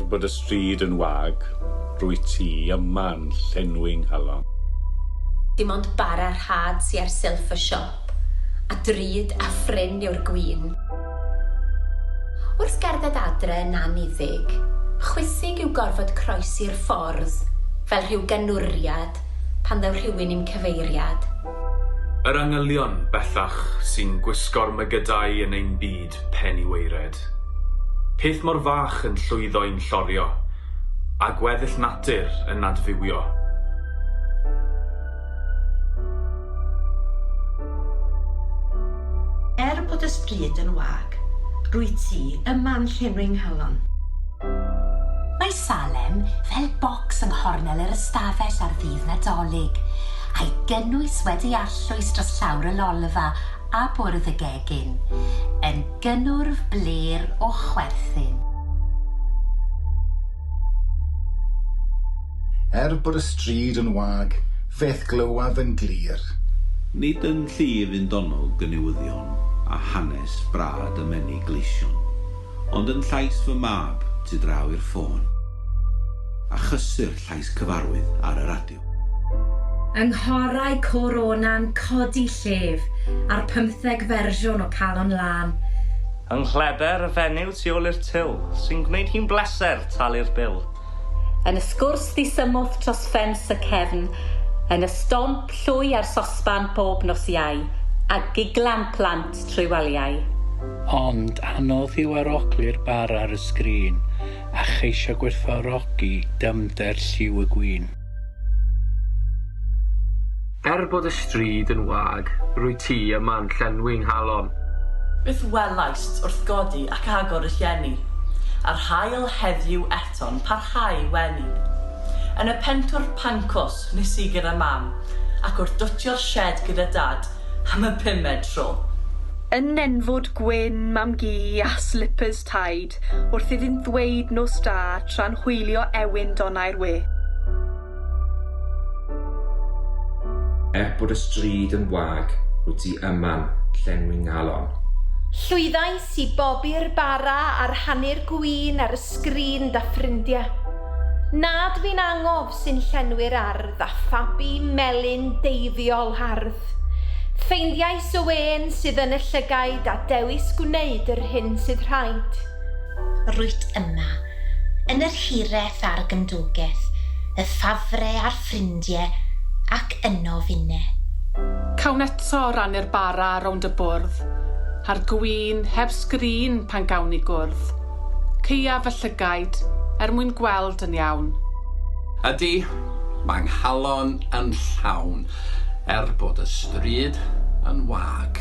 Bod y stryd yn wag, rwy ti yma'n llenwi'n nghalon. Dim ond bara rhad sy ar silff y siop, a dryd a ffrind yw'r gwyn. Wrth gerdded adre yn aniddig, chwysig yw gorfod croesi'r ffordd, fel rhyw ganwriad pan ddaw rhywun i'm cyfeiriad. Yr angylion bellach sy'n gwisgo'r mygydau yn ein byd pen i weired. Peth mor fach yn llwyddo i'n llorio, a gweddill natur yn adfywio. Bod y stryd yn wag, rwy ti yma'n llenwi'n nghalon. Mae Salem fel bocs yng nghornel yr ystafell ar ddydd Nadolig, a'i gynnwys wedi allwys dros llawr y lolfa a bwrdd y gegin, yn gynnwrf bler o chwerthin. Bod y stryd yn wag, feth glywaf yn glir. Nid yn llif undonol gynewyddion a hanes brad y menu gleision, ond yn llais fy mab tu draw i'r ffôn, a chysur llais cyfarwydd ar y radio. Ynghorau corona'n codi llef ar 15 fersiwn o Calon Lan. Yng nghleder y fenyw tu ôl i'r til, sy'n gwneud hi'n bleser talu'r bil. Yn y sgwrs ddisymwth dros ffens y cefn, yn y stomp llwy ar sosban bob nos Iau, a giglan plant trwy waliau. Ond anodd yw aroglu'r bar ar y sgrin a cheisio gwerthfawrogi dyfnder lliw y gwyn. Bod y stryd yn wag, rwy ti yma'n llenwi'n nghalon. Byth welaist wrth godi ac agor y llenni, a'r hael heddiw eto'n parhau wenu. Yn y pentwr pancos nes i gyda mam, ac wrth dwtio'r shed gyda dad am y 5ed tro. Yn nenfod gwyn mam gi a slippers taid, wrth iddy'n ddweud nos da tra'n hwylio ewyn donau'r we. Bod y stryd yn wag, rwy ti yma'n llenwi'n nghalon. Llwyddais i bobi'r bara ar hanner gwyn ar y sgrin da ffrindiau. Nad fi'n angof sy'n llenwi'r ardd a phabi melyn deiddiol hardd. Ffeindiais y wen sydd yn y llygaid a dewis gwneud yr hyn sydd rhaid. Rwyt yma, yn yr hireth a'r gymdogaeth, y ffafre a'r ffrindiau ac yno finne. Cawn eto ran i'r bara rownd y bwrdd, a'r gwyn heb sgrin pan gawn i gwrdd. Ceiaf y llygaid mwyn gweld yn iawn. Ydy, mae nghalon yn llawn, bod y stryd yn wag.